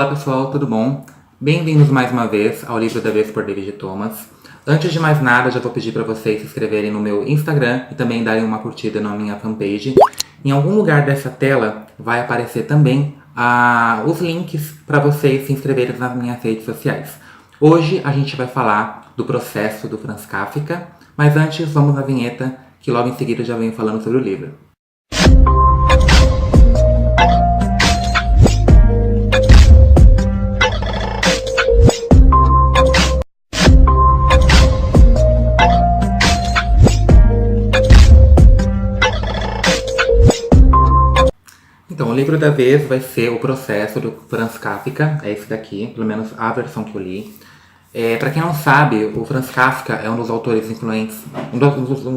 Olá pessoal, tudo bom? Bem-vindos mais uma vez ao Livro da Vez por David Thomas. Antes de mais nada, já vou pedir para vocês se inscreverem no meu Instagram e também darem uma curtida na minha fanpage. Em algum lugar dessa tela vai aparecer também os links para vocês se inscreverem nas minhas redes sociais. Hoje a gente vai falar do processo do Franz Kafka, mas antes vamos na vinheta que logo em seguida já venho falando sobre o livro. Então, o livro da vez vai ser O Processo do Franz Kafka, é esse daqui, pelo menos a versão que eu li. Para quem não sabe, o Franz Kafka é um dos autores influentes, um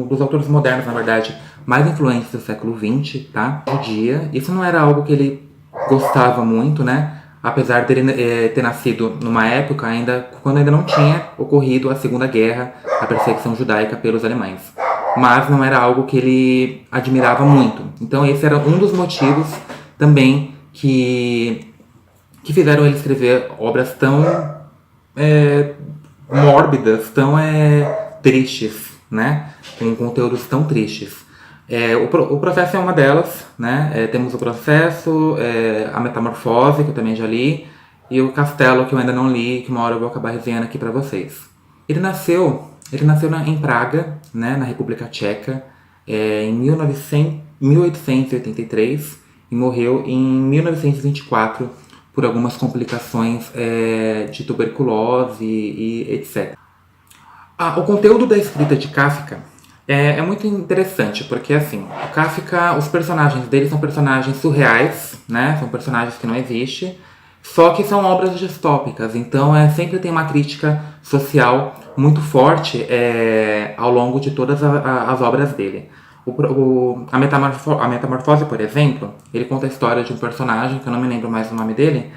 dos autores modernos, na verdade, mais influentes do século XX, tá? Isso não era algo que ele gostava muito, né? Apesar dele ter nascido numa época quando ainda não tinha ocorrido a Segunda Guerra, a perseguição judaica pelos alemães. Mas não era algo que ele admirava muito. Então esse era um dos motivos também que fizeram ele escrever obras tão mórbidas, tão tristes, né? Com conteúdos tão tristes. O processo é uma delas, né? Temos o processo, a metamorfose, que eu também já li, e o castelo, que eu ainda não li, que uma hora eu vou acabar resenhando aqui para vocês. Ele nasceu em Praga, né, na República Tcheca, em 1883 e morreu em 1924 por algumas complicações de tuberculose e etc. O conteúdo da escrita de Kafka é muito interessante, porque assim, o Kafka, os personagens dele são personagens surreais, né, são personagens que não existem, só que são obras distópicas, então sempre tem uma crítica social muito forte ao longo de todas as obras dele. A Metamorfose, por exemplo, ele conta a história de um personagem, que eu não me lembro mais o nome dele,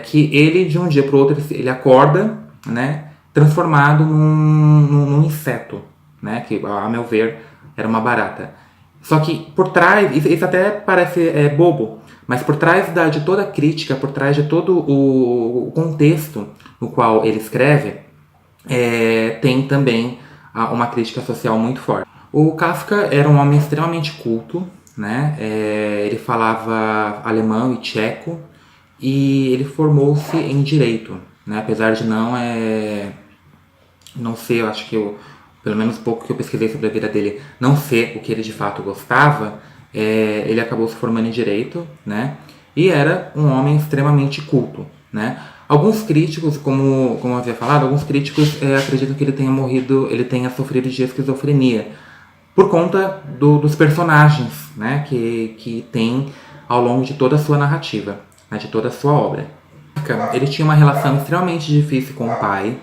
que ele, de um dia para o outro, ele acorda, né, transformado num inseto, né, que, a meu ver, era uma barata. Só que por trás, isso até parece bobo, mas por trás de toda a crítica, por trás de todo o contexto no qual ele escreve, tem também uma crítica social muito forte. O Kafka era um homem extremamente culto, né? Ele falava alemão e tcheco e ele formou-se em direito, né? Apesar de não ser, eu acho que pelo menos pouco que eu pesquisei sobre a vida dele, não ser o que ele de fato gostava, ele acabou se formando em direito, né? E era um homem extremamente culto, né? Alguns críticos, como eu havia falado, alguns críticos acreditam que ele tenha sofrido de esquizofrenia por conta dos personagens, né? Que tem ao longo de toda a sua narrativa, né? De toda a sua obra. Ele tinha uma relação extremamente difícil com o pai.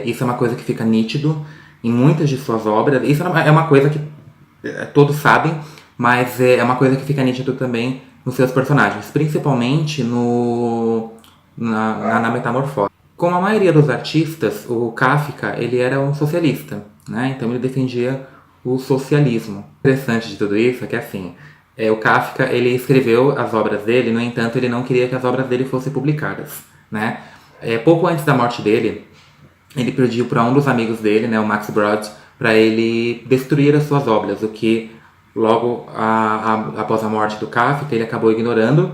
Isso é uma coisa que fica nítido em muitas de suas obras. Isso é uma coisa que todos sabem, mas é uma coisa que fica nítido também nos seus personagens, principalmente na Metamorfose. Como a maioria dos artistas, o Kafka ele era um socialista, né? Então ele defendia o socialismo. O interessante de tudo isso é que assim, o Kafka ele escreveu as obras dele, no entanto ele não queria que as obras dele fossem publicadas, né? Pouco antes da morte dele, ele pediu para um dos amigos dele, né, o Max Brod, para ele destruir as suas obras, o que logo após a morte do Kafka ele acabou ignorando,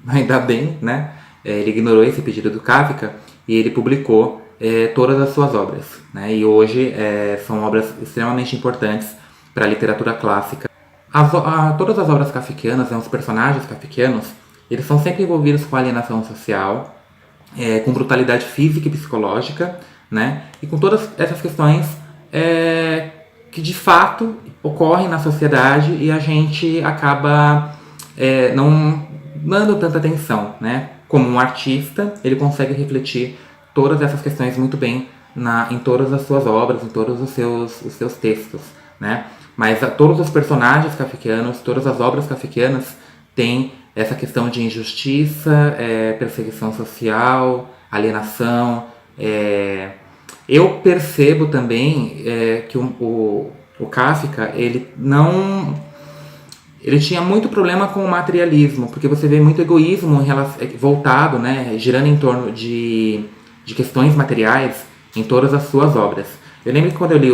ainda bem, né? Ele ignorou esse pedido do Kafka e ele publicou todas as suas obras, né? E hoje são obras extremamente importantes para a literatura clássica. Todas as obras kafkianas, né, os personagens kafkianos, eles são sempre envolvidos com alienação social, com brutalidade física e psicológica, né? E com todas essas questões que de fato ocorrem na sociedade e a gente acaba não dando tanta atenção, né? Como um artista, ele consegue refletir todas essas questões muito bem em todas as suas obras, em todos os seus textos, né? Mas todos os personagens kafkianos, todas as obras kafkianas têm essa questão de injustiça, perseguição social, alienação. Eu percebo também que o Kafka, ele não ele tinha muito problema com o materialismo, porque você vê muito egoísmo voltado, né, girando em torno de questões materiais em todas as suas obras. Eu lembro que quando eu li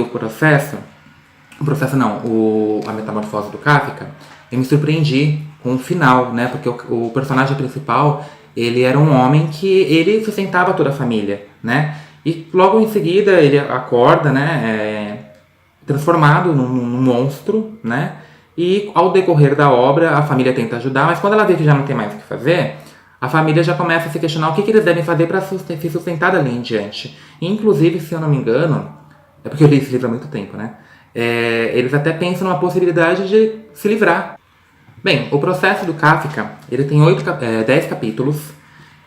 a Metamorfose do Kafka, eu me surpreendi com o final, né, porque o personagem principal, ele era um homem que ele sustentava toda a família, né, e logo em seguida ele acorda, né, transformado num monstro, né, e ao decorrer da obra a família tenta ajudar, mas quando ela vê que já não tem mais o que fazer, a família já começa a se questionar o que eles devem fazer para se sustentar dali em diante. E, inclusive, se eu não me engano, é porque eu li esse livro há muito tempo, né, eles até pensam numa possibilidade de se livrar. Bem, o processo do Kafka, ele tem 10 capítulos,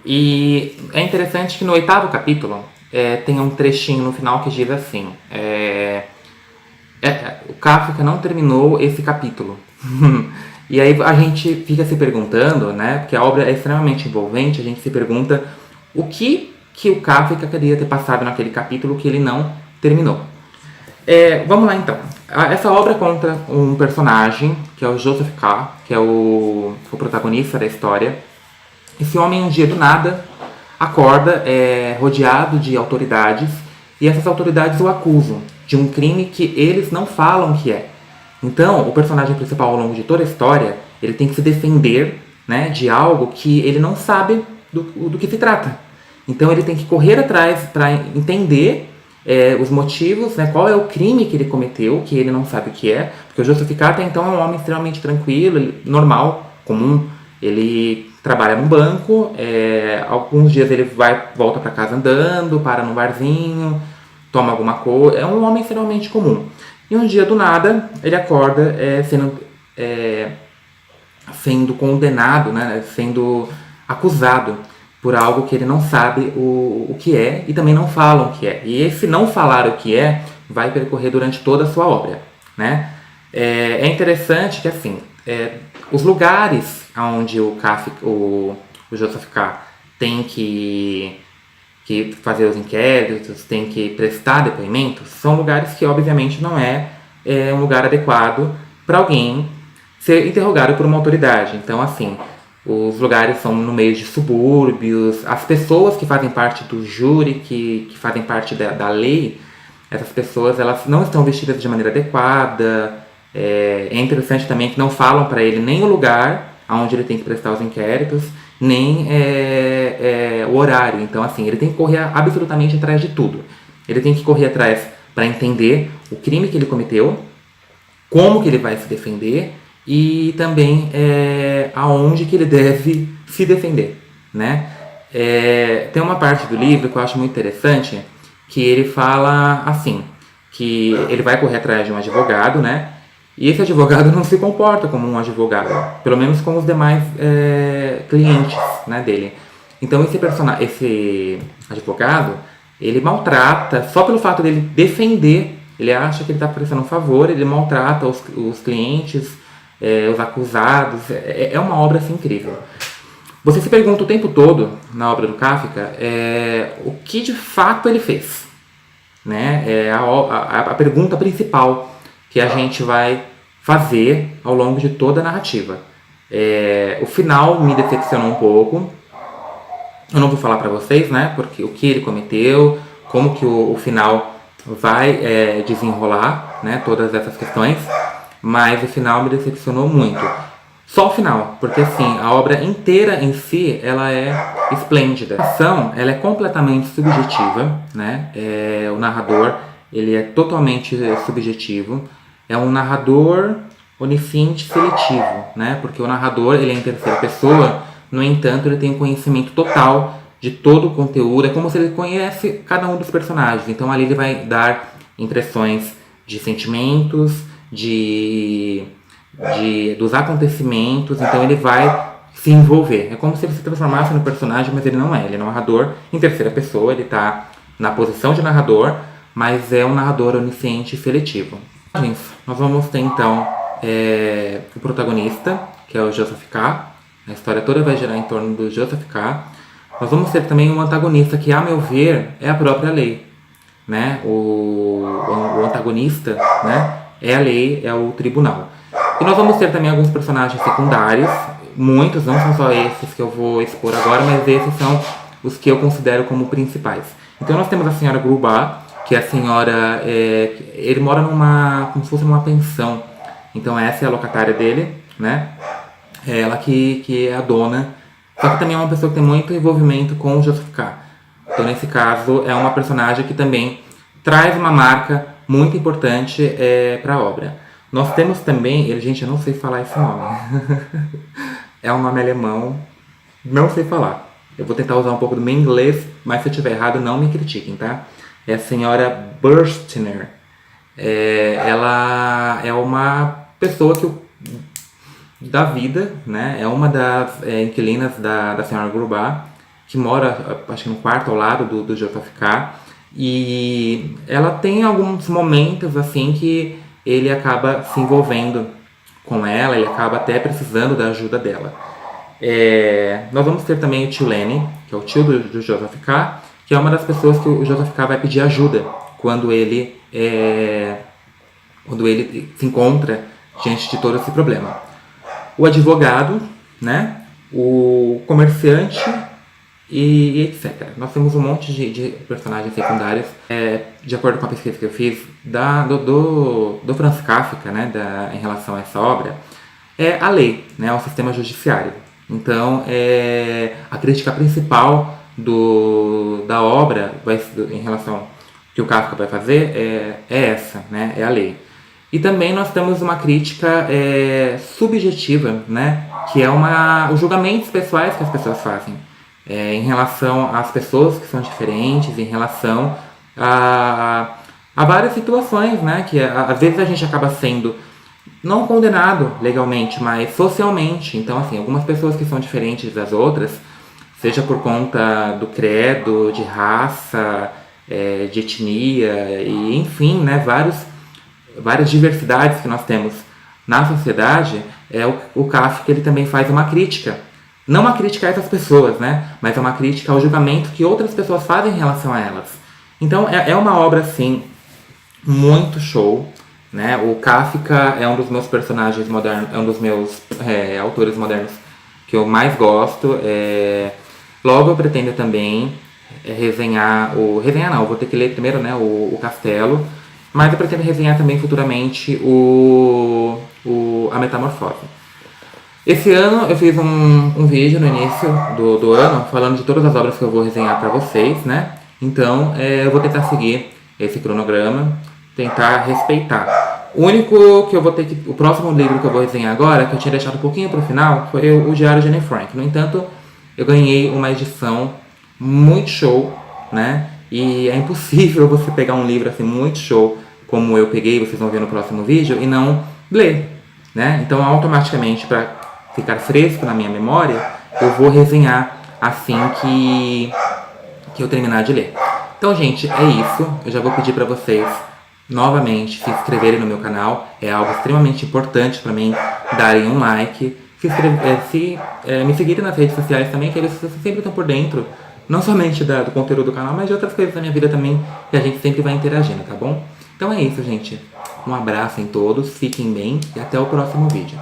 e é interessante que no 8º capítulo tem um trechinho no final que diz assim, o Kafka não terminou esse capítulo. E aí a gente fica se perguntando, né, porque a obra é extremamente envolvente, a gente se pergunta o que o Kafka queria ter passado naquele capítulo que ele não terminou. Vamos lá então. Essa obra conta um personagem, que é o Joseph K., que é o protagonista da história. Esse homem, um dia do nada, acorda rodeado de autoridades, e essas autoridades o acusam de um crime que eles não falam que é. Então, o personagem principal, ao longo de toda a história, ele tem que se defender, né, de algo que ele não sabe do que se trata. Então, ele tem que correr atrás para entender os motivos, né, qual é o crime que ele cometeu, que ele não sabe o que é. Porque o Joseph K. até então é um homem extremamente tranquilo, normal, comum. Ele trabalha num banco, alguns dias ele volta para casa andando, para num barzinho, toma alguma coisa. É um homem extremamente comum. E um dia do nada ele acorda sendo condenado, né, sendo acusado por algo que ele não sabe o que é, e também não falam o que é. E esse não falar o que é vai percorrer durante toda a sua obra, né? É interessante que assim, os lugares onde o Joseph K. tem que fazer os inquéritos, tem que prestar depoimentos, são lugares que obviamente não é um lugar adequado para alguém ser interrogado por uma autoridade. Então, assim, os lugares são no meio de subúrbios, as pessoas que fazem parte do júri, que fazem parte da lei, essas pessoas elas não estão vestidas de maneira adequada. É interessante também que não falam para ele nem o lugar onde ele tem que prestar os inquéritos, nem o horário. Então, assim, ele tem que correr absolutamente atrás de tudo. Ele tem que correr atrás para entender o crime que ele cometeu, como que ele vai se defender e também aonde que ele deve se defender, né? Tem uma parte do livro que eu acho muito interessante, que ele fala assim, que ele vai correr atrás de um advogado, né? E esse advogado não se comporta como um advogado, pelo menos com os demais clientes, né, dele. Então esse advogado, ele maltrata, só pelo fato dele defender, ele acha que ele está prestando um favor, ele maltrata os clientes, os acusados. É uma obra assim, incrível. Você se pergunta o tempo todo, na obra do Kafka, o que de fato ele fez. Né? A pergunta principal que a gente vai fazer ao longo de toda a narrativa. O final me decepcionou um pouco. Eu não vou falar para vocês, né, porque o que ele cometeu, como que o final vai desenrolar, né, todas essas questões, mas o final me decepcionou muito. Só o final, porque assim, a obra inteira em si, ela é esplêndida. A ação, ela é completamente subjetiva, né? O narrador, ele é totalmente subjetivo. É um narrador onisciente seletivo, né? Porque o narrador, ele é em terceira pessoa, no entanto, ele tem um conhecimento total de todo o conteúdo. É como se ele conhece cada um dos personagens. Então ali ele vai dar impressões de sentimentos, dos acontecimentos, então ele vai se envolver. É como se ele se transformasse no personagem, mas ele não é. Ele é um narrador em terceira pessoa, ele está na posição de narrador, mas é um narrador onisciente e seletivo. Nós vamos ter então o protagonista, que é o Joseph K. A história toda vai girar em torno do Joseph K. Nós vamos ter também um antagonista que, a meu ver, é a própria lei. Né? O antagonista, né, é a lei, é o tribunal. E nós vamos ter também alguns personagens secundários, muitos, não são só esses que eu vou expor agora, mas esses são os que eu considero como principais. Então nós temos a senhora Grubá, que é a senhora, ele mora como se fosse numa pensão, então essa é a locatária dele, né? É ela que é a dona, só que também é uma pessoa que tem muito envolvimento com o Joseph K. Então nesse caso é uma personagem que também traz uma marca muito importante para a obra. Nós temos também, gente, eu não sei falar esse nome, é um nome alemão, não sei falar. Eu vou tentar usar um pouco do meu inglês, mas se eu estiver errado, não me critiquem, tá? É a senhora Burstner. Ela é uma pessoa da vida, né? É uma das inquilinas da senhora Grubá, que mora, acho que no quarto ao lado do JFK. E ela tem alguns momentos, assim, que ele acaba se envolvendo com ela, ele acaba até precisando da ajuda dela. Nós vamos ter também o tio Lenny, que é o tio do Joseph K., que é uma das pessoas que o Joseph K. vai pedir ajuda quando ele se encontra diante de todo esse problema. O advogado, né? O comerciante e etc. Nós temos um monte de personagens secundários. De acordo com a pesquisa que eu fiz do Franz Kafka, né? Em relação a essa obra, é a lei, né? O sistema judiciário. Então, a crítica principal da obra em relação ao que o Kafka vai fazer é essa, né? É a lei. E também nós temos uma crítica subjetiva, né? Que é os julgamentos pessoais que as pessoas fazem em relação às pessoas que são diferentes, em relação a várias situações, né? Que às vezes a gente acaba sendo não condenado legalmente, mas socialmente. Então, assim, algumas pessoas que são diferentes das outras, seja por conta do credo, de raça, de etnia, e enfim, né, várias diversidades que nós temos na sociedade, o Kafka ele também faz uma crítica. Não uma crítica a essas pessoas, né, mas é uma crítica ao julgamento que outras pessoas fazem em relação a elas. Então, é uma obra, assim, muito show. Né? O Kafka é um dos meus personagens modernos, é um dos meus autores modernos que eu mais gosto. Logo eu pretendo também resenhar eu vou ter que ler primeiro, né, o Castelo, mas eu pretendo resenhar também futuramente a Metamorfose. Esse ano eu fiz um vídeo no início do ano falando de todas as obras que eu vou resenhar para vocês, né? Então eu vou tentar seguir esse cronograma, tentar respeitar. O único que eu vou ter o próximo livro que eu vou resenhar agora, que eu tinha deixado um pouquinho para o final, foi o Diário de Anne Frank. No entanto, eu ganhei uma edição muito show, né? E é impossível você pegar um livro assim muito show, como eu peguei, vocês vão ver no próximo vídeo, e não ler, né? Então, automaticamente, para ficar fresco na minha memória, eu vou resenhar assim que eu terminar de ler. Então, gente, é isso. Eu já vou pedir para vocês novamente se inscreverem no meu canal. É algo extremamente importante para mim, darem um like, me seguirem nas redes sociais também, que vocês sempre estão por dentro, não somente do conteúdo do canal, mas de outras coisas da minha vida também, que a gente sempre vai interagindo, tá bom? Então é isso, gente. Um abraço em todos, fiquem bem e até o próximo vídeo.